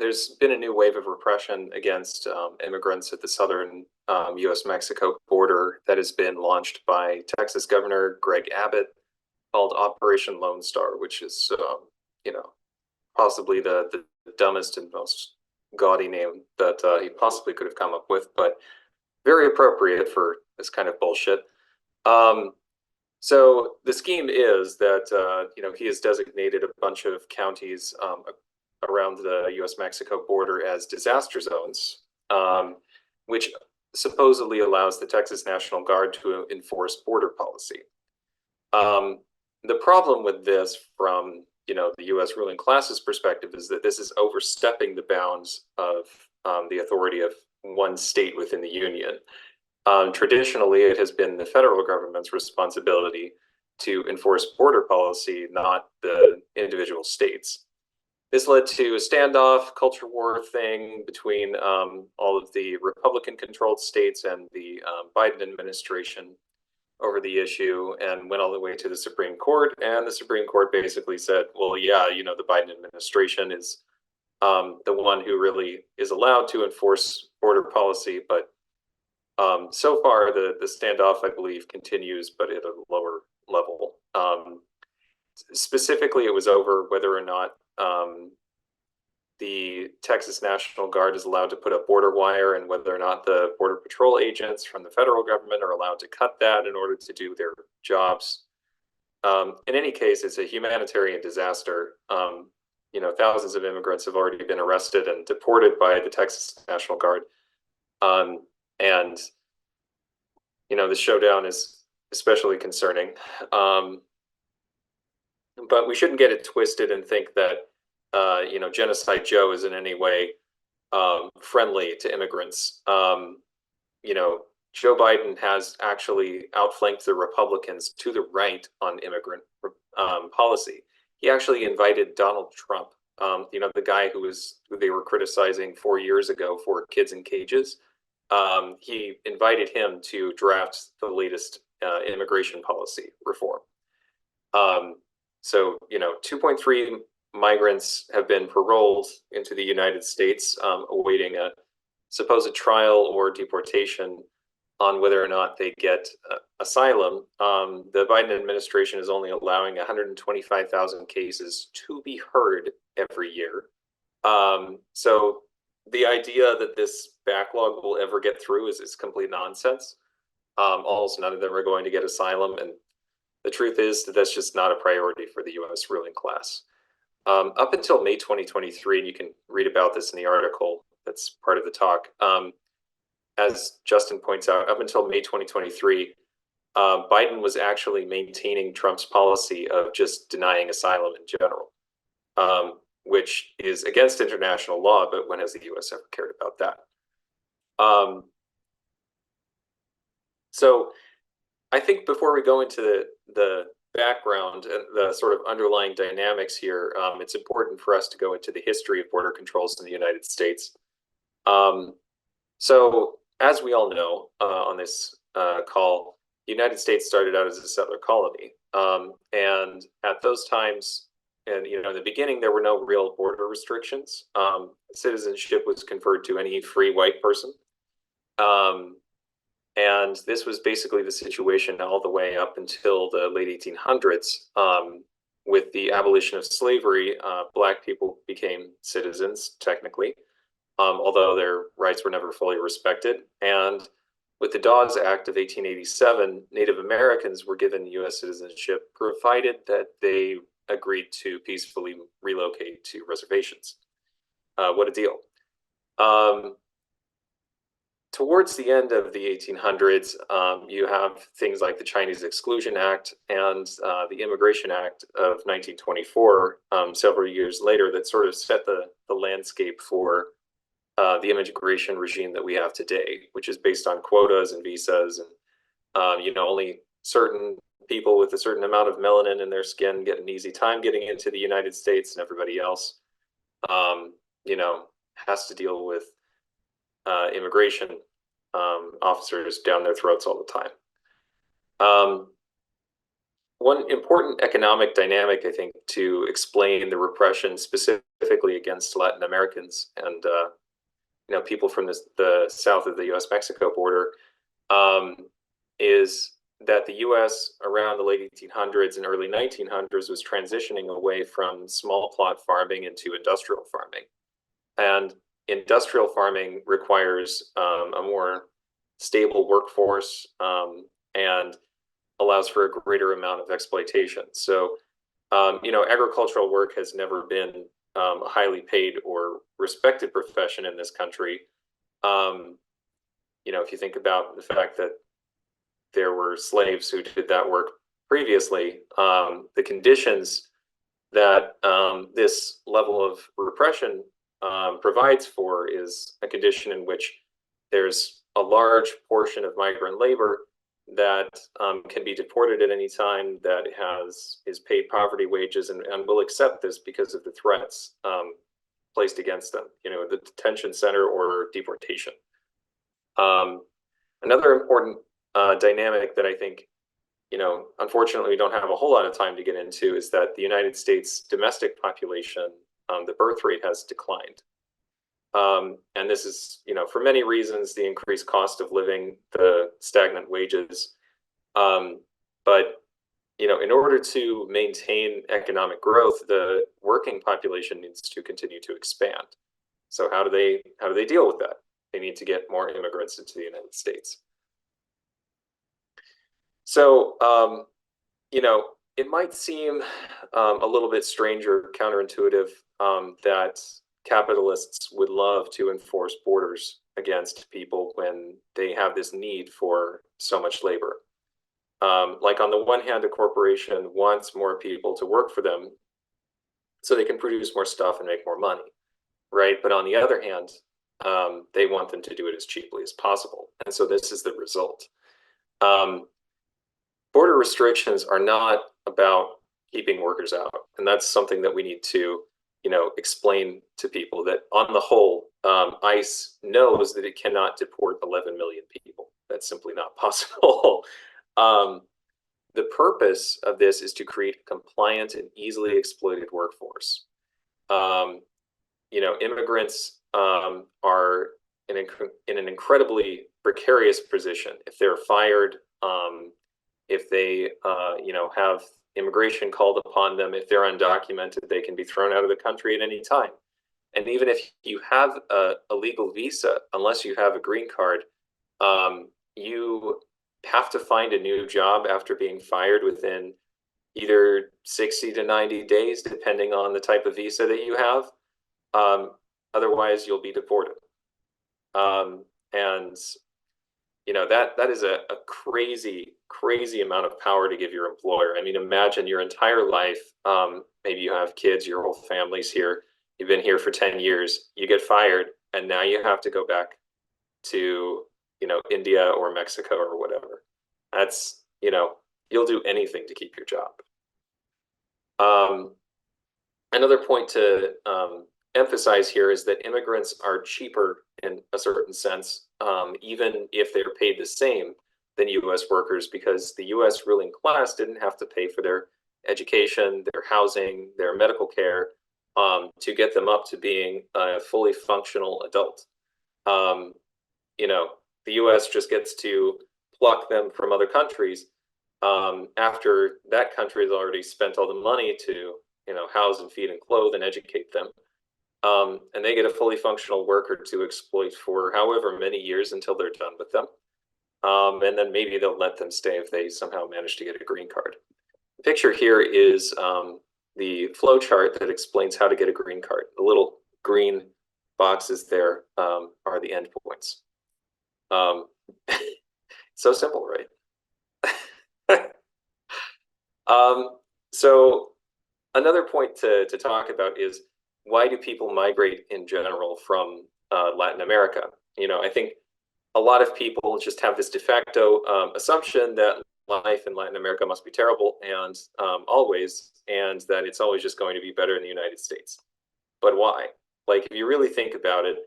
there's been a new wave of repression against immigrants at the southern U.S.-Mexico border that has been launched by Texas Governor Greg Abbott, called Operation Lone Star, which is, you know, possibly the dumbest and most gaudy name that he possibly could have come up with, but very appropriate for this kind of bullshit. So the scheme is that he has designated a bunch of counties around the U.S.-Mexico border as disaster zones, which supposedly allows the Texas National Guard to enforce border policy. The problem with this from the U.S. ruling class's perspective is that this is overstepping the bounds of the authority of one state within the union. Traditionally, it has been the federal government's responsibility to enforce border policy, not the individual states. This led to a standoff, culture war thing between all of the Republican-controlled states and the Biden administration over the issue, and went all the way to the Supreme Court. And the Supreme Court basically said, well, yeah, the Biden administration is the one who really is allowed to enforce border policy. But so far, the standoff, I believe, continues, but at a lower level. Specifically, it was over whether or not the Texas National Guard is allowed to put up border wire, and whether or not the Border Patrol agents from the federal government are allowed to cut that in order to do their jobs. In any case, it's a humanitarian disaster. Thousands of immigrants have already been arrested and deported by the Texas National Guard. And the showdown is especially concerning. But we shouldn't get it twisted and think that Genocide Joe is in any way friendly to immigrants. Joe Biden has actually outflanked the Republicans to the right on immigrant policy. He actually invited Donald Trump, the guy who they were criticizing 4 years ago for kids in cages. He invited him to draft the latest immigration policy reform. So 2.3 migrants have been paroled into the United States, awaiting a supposed trial or deportation on whether or not they get asylum. The Biden administration is only allowing 125,000 cases to be heard every year. So the idea that this backlog will ever get through is complete nonsense. Almost none of them are going to get asylum, and the truth is that that's just not a priority for the U.S. ruling class. Up until May 2023, and you can read about this in the article that's part of the talk, as Justin points out, up until May 2023, Biden was actually maintaining Trump's policy of just denying asylum in general, which is against international law, but when has the U.S. ever cared about that? So I think before we go into the background and the sort of underlying dynamics here, it's important for us to go into the history of border controls in the United States. So as we all know on this call, the United States started out as a settler colony. And at those times, and in the beginning, there were no real border restrictions. Citizenship was conferred to any free white person. And this was basically the situation all the way up until the late 1800s. With the abolition of slavery, Black people became citizens, technically, although their rights were never fully respected. And with the Dawes Act of 1887, Native Americans were given U.S. citizenship, provided that they agreed to peacefully relocate to reservations. What a deal. Towards the end of the 1800s, you have things like the Chinese Exclusion Act and the Immigration Act of 1924, several years later, that sort of set the landscape for the immigration regime that we have today, which is based on quotas and visas, and only certain people with a certain amount of melanin in their skin get an easy time getting into the United States, and everybody else, has to deal with immigration officers down their throats all the time. one important economic dynamic, I think, to explain the repression specifically against Latin Americans and people from the south of the U.S.-Mexico border, um, is that the U.S. around the late 1800s and early 1900s was transitioning away from small plot farming into industrial farming. And industrial farming requires a more stable workforce and allows for a greater amount of exploitation. So, agricultural work has never been a highly paid or respected profession in this country. Um, if you think about the fact that there were slaves who did that work previously, the conditions that this level of repression provides for is a condition in which there's a large portion of migrant labor that can be deported at any time, that is paid poverty wages, and will accept this because of the threats placed against them, the detention center or deportation. Another important dynamic that I think, unfortunately, we don't have a whole lot of time to get into is that the United States domestic population, the birth rate has declined. And this is, for many reasons, the increased cost of living, the stagnant wages. But, in order to maintain economic growth, the working population needs to continue to expand. So how do they deal with that? They need to get more immigrants into the United States. So, it might seem a little bit strange or counterintuitive that capitalists would love to enforce borders against people when they have this need for so much labor. Like on the one hand, a corporation wants more people to work for them so they can produce more stuff and make more money, right? But on the other hand, they want them to do it as cheaply as possible. And so this is the result. Border restrictions are not about keeping workers out. And that's something that we need to, explain to people, that on the whole, ICE knows that it cannot deport 11 million people. That's simply not possible. The purpose of this is to create a compliant and easily exploited workforce. Immigrants are in an incredibly precarious position. If they're fired, if they, have immigration called upon them, if they're undocumented, they can be thrown out of the country at any time. And even if you have a legal visa, unless you have a green card, you have to find a new job after being fired within either 60 to 90 days, depending on the type of visa that you have. Otherwise, you'll be deported. And that is a crazy amount of power to give your employer. I mean, imagine your entire life. Maybe you have kids, your whole family's here. You've been here for 10 years. You get fired, and now you have to go back to India or Mexico or whatever. That's you'll do anything to keep your job. Another point to emphasize here is that immigrants are cheaper in a certain sense, even if they're paid the same than U.S. workers, because the U.S. ruling class didn't have to pay for their education, their housing, their medical care, to get them up to being a fully functional adult. The U.S. just gets to pluck them from other countries after that country has already spent all the money to house and feed and clothe and educate them. And they get a fully functional worker to exploit for however many years until they're done with them. And then maybe they'll let them stay if they somehow manage to get a green card. The picture here is the flow chart that explains how to get a green card. The little green boxes there are the endpoints. So simple, right? So another point to talk about is, why do people migrate in general from Latin America? I think a lot of people just have this de facto assumption that life in Latin America must be terrible and always, and that it's always just going to be better in the United States. But why? Like, if you really think about it,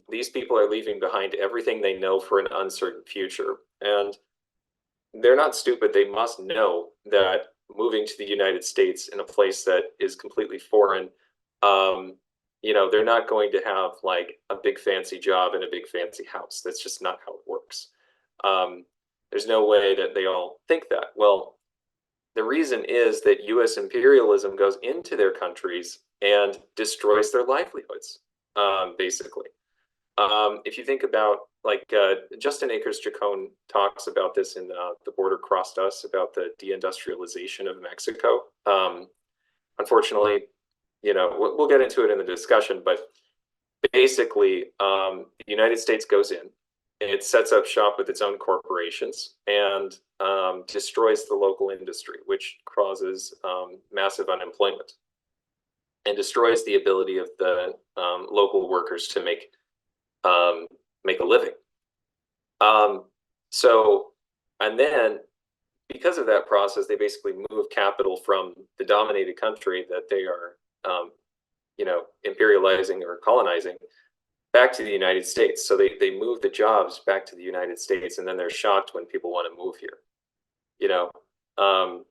these people are leaving behind everything they know for an uncertain future. And they're not stupid. They must know that moving to the United States in a place that is completely foreign, um, they're not going to have like a big fancy job in a big fancy house. That's just not how it works. Um, there's no way that they all think that. Well, the reason is that US imperialism goes into their countries and destroys their livelihoods, basically. If you think about like Justin Akers Chacón talks about this in The Border Crossed Us about the deindustrialization of Mexico. Unfortunately, we'll get into it in the discussion, but basically, the United States goes in, it sets up shop with its own corporations and destroys the local industry, which causes massive unemployment and destroys the ability of the local workers to make a living. So, and then because of that process, they basically move capital from the dominated country that they are, imperializing or colonizing back to the United States. So they move the jobs back to the United States, and then they're shocked when people want to move here. You know, um,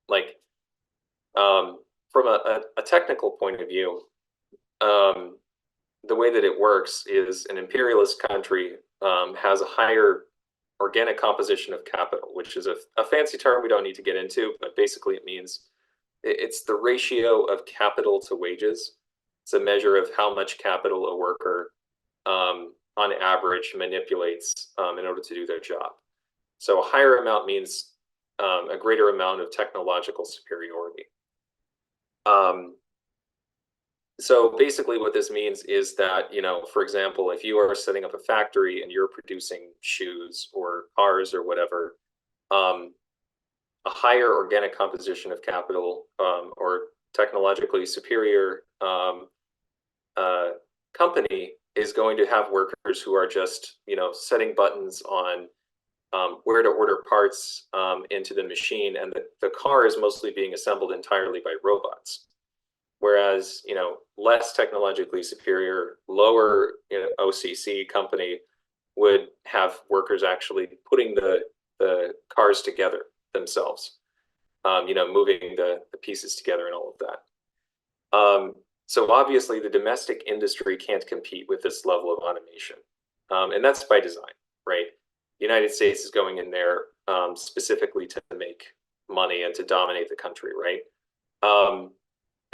like from a technical point of view, um, the way that it works is an imperialist country has a higher organic composition of capital, which is a fancy term we don't need to get into, but basically it means it's the ratio of capital to wages. It's a measure of how much capital a worker, on average, manipulates in order to do their job. So a higher amount means a greater amount of technological superiority. So basically what this means is that, for example, if you are setting up a factory and you're producing shoes or cars or whatever, a higher organic composition of capital or technologically superior company is going to have workers who are just, setting buttons on where to order parts into the machine, and the car is mostly being assembled entirely by robots. Whereas, less technologically superior, lower OCC company would have workers actually putting the cars together themselves, moving the pieces together and all of that. So obviously the domestic industry can't compete with this level of automation. And that's by design, right? The United States is going in there specifically to make money and to dominate the country, right?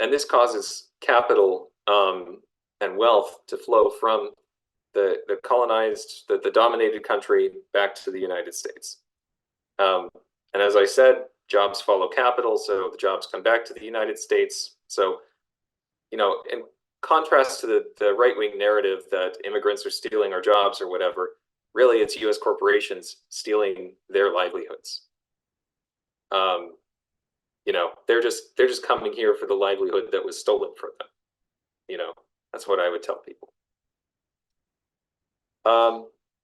And this causes capital and wealth to flow from the colonized, the dominated country back to the United States. And as I said, jobs follow capital, so the jobs come back to the United States. So, in contrast to the right-wing narrative that immigrants are stealing our jobs or whatever, really it's US corporations stealing their livelihoods. They're just coming here for the livelihood that was stolen from them. That's what I would tell people.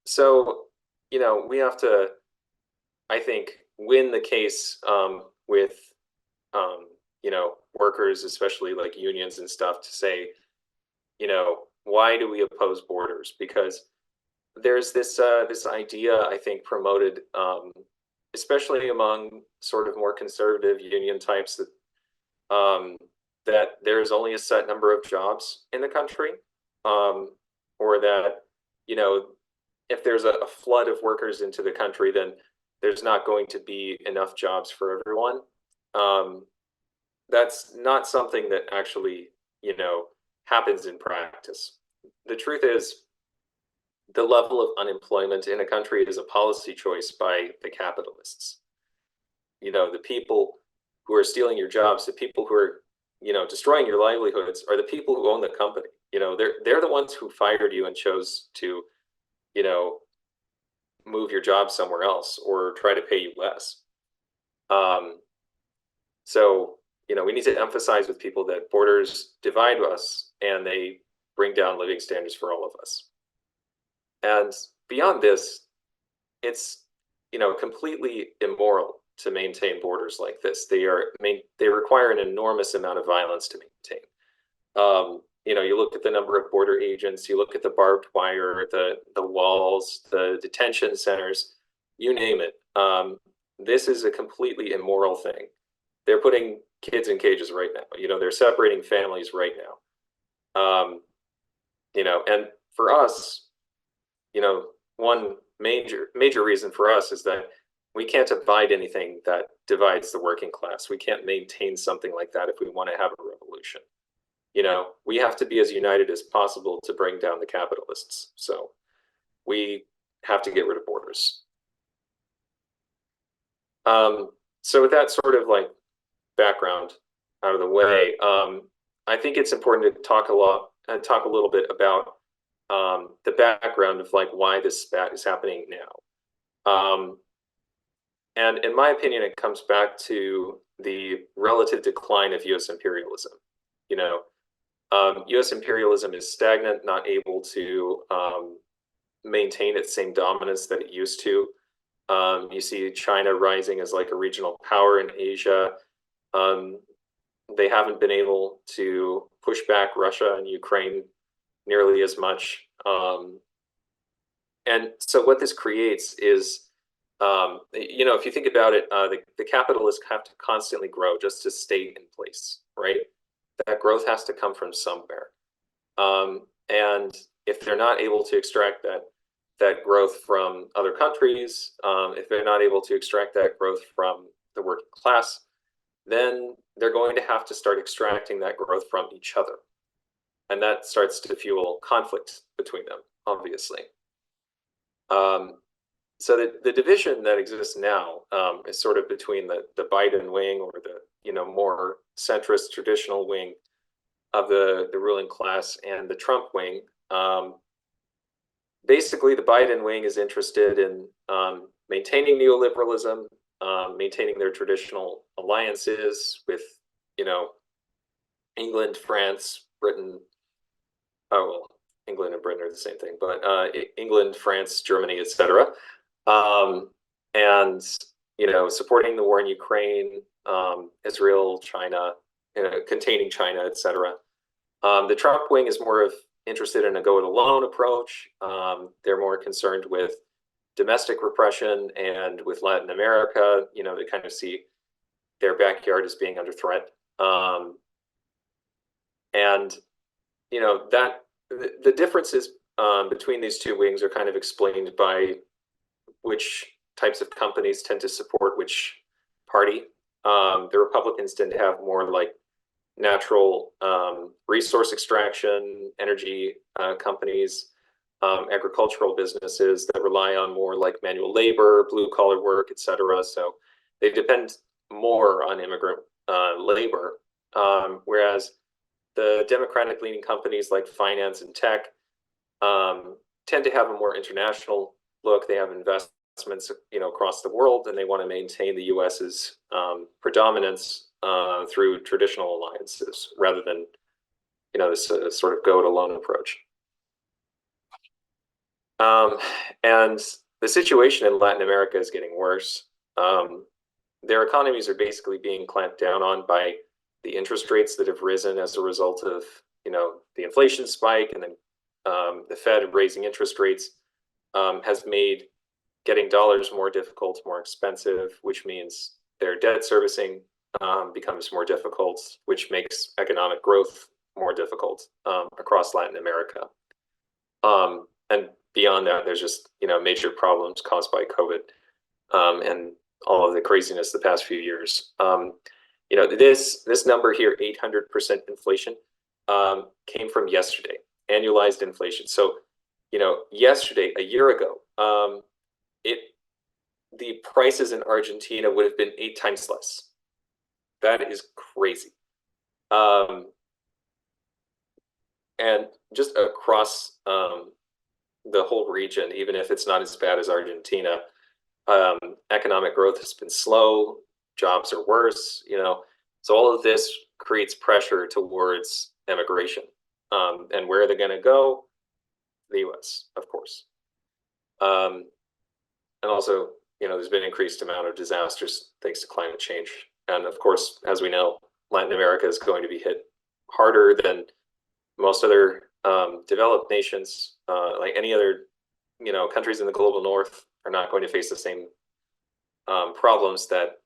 So, we have to, I think, win the case with, workers, especially like unions and stuff, to say, why do we oppose borders? Because there's this idea, I think, promoted, especially among sort of more conservative union types, that there's only a set number of jobs in the country, or that, if there's a flood of workers into the country, then there's not going to be enough jobs for everyone. That's not something that actually, happens in practice. The truth is, the level of unemployment in a country is a policy choice by the capitalists. The people who are stealing your jobs, the people who are, destroying your livelihoods, are the people who own the company. They're the ones who fired you and chose to, move your job somewhere else or try to pay you less. So, we need to emphasize with people that borders divide us and they bring down living standards for all of us. And beyond this, it's, completely immoral to maintain borders like this. They require an enormous amount of violence to maintain. You look at the number of border agents, you look at the barbed wire, the walls, the detention centers, you name it. This is a completely immoral thing. They're putting kids in cages right now. They're separating families right now. And for us, one major reason for us is that we can't abide anything that divides the working class. We can't maintain something like that if we want to have a revolution. We have to be as united as possible to bring down the capitalists. So we have to get rid of borders. So with that sort of like background out of the way, I think it's important to talk a little bit about the background of like why this spat is happening now. And in my opinion, it comes back to the relative decline of U.S. imperialism. U.S. imperialism is stagnant, not able to maintain its same dominance that it used to. You see China rising as like a regional power in Asia. They haven't been able to push back Russia and Ukraine nearly as much. And so what this creates is, if you think about it, the capitalists have to constantly grow just to stay in place, right? That growth has to come from somewhere. And if they're not able to extract that growth from other countries, if they're not able to extract that growth from the working class, then they're going to have to start extracting that growth from each other. And that starts to fuel conflict between them, obviously. So the division that exists now is sort of between the Biden wing, or the more centrist traditional wing of the ruling class, and the Trump wing. Basically, the Biden wing is interested in maintaining neoliberalism, maintaining their traditional alliances with England, France, Britain. Oh, well, England and Britain are the same thing, but England, France, Germany, etc. And supporting the war in Ukraine, Israel, China, containing China, etc. The Trump wing is more interested in a go-it-alone approach. They're more concerned with domestic repression, and with Latin America, they kind of see their backyard as being under threat. And that the differences between these two wings are kind of explained by which types of companies tend to support which party. The Republicans tend to have more like natural resource extraction, energy companies, agricultural businesses that rely on more like manual labor, blue collar work, etc. So they depend more on immigrant labor, whereas the Democratic leaning companies like finance and tech tend to have a more international look. They have investments across the world, and they want to maintain the US's predominance through traditional alliances rather than this sort of go-it-alone approach. And the situation in Latin America is getting worse. Their economies are basically being clamped down on by the interest rates that have risen as a result of the inflation spike, and then the Fed raising interest rates has made getting dollars more difficult, more expensive, which means their debt servicing becomes more difficult, which makes economic growth more difficult across Latin America. And beyond that, there's just major problems caused by COVID and all of the craziness the past few years. This number here, 800% inflation, came from yesterday, annualized inflation. So, yesterday, a year ago, the prices in Argentina would have been 8 times less. That is crazy. And just across the whole region, even if it's not as bad as Argentina, economic growth has been slow, jobs are worse, so all of this creates pressure towards immigration. And where are they going to go? The US, of course. And also, there's been an increased amount of disasters thanks to climate change. And of course, as we know, Latin America is going to be hit harder than most other developed nations. Like any other, countries in the global north are not going to face the same problems that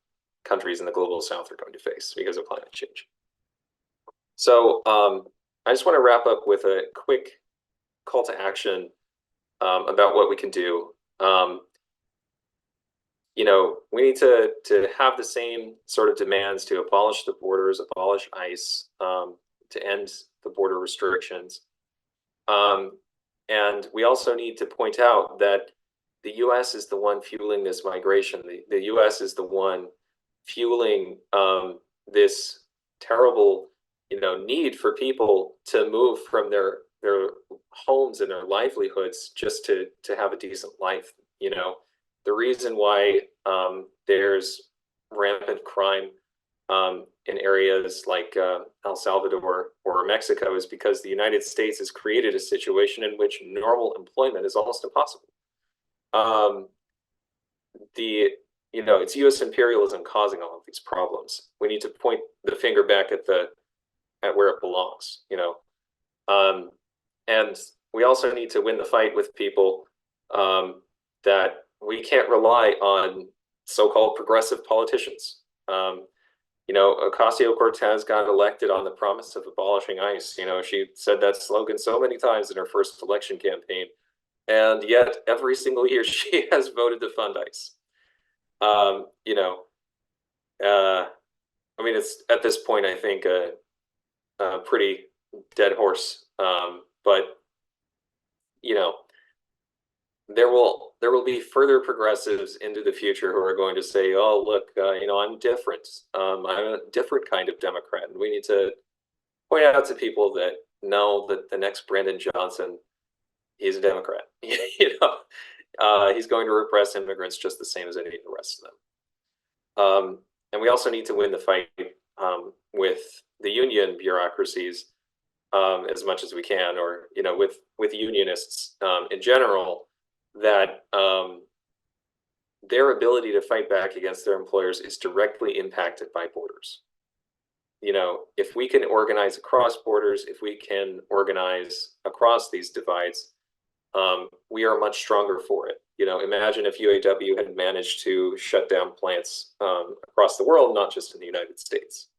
countries in the global south are going to face because of climate change. So I just want to wrap up with a quick call to action about what we can do. We need to have the same sort of demands to abolish the borders, abolish ICE, to end the border restrictions. And we also need to point out that the US is the one fueling this migration. The US is the one fueling this terrible, need for people to move from their homes and their livelihoods just to have a decent life. The reason why there's rampant crime in areas like El Salvador or Mexico is because the United States has created a situation in which normal employment is almost impossible. It's U.S. imperialism causing all of these problems. We need to point the finger back at where it belongs. And we also need to win the fight with people that we can't rely on so-called progressive politicians. Ocasio-Cortez got elected on the promise of abolishing ICE. She said that slogan so many times in her first election campaign, and yet every single year she has voted to fund ICE. It's at this point, I think, a pretty dead horse. But there will be further progressives into the future who are going to say, "Oh, look, I'm different. I'm a different kind of Democrat." And we need to point out to people that know that the next Brandon Johnson, he's a Democrat. He's going to repress immigrants just the same as any of the rest of them. And we also need to win the fight with the union bureaucracies as much as we can, or with unionists in general, that their ability to fight back against their employers is directly impacted by borders. If we can organize across borders, if we can organize across these divides, we are much stronger for it. Imagine if UAW had managed to shut down plants across the world, not just in the United States.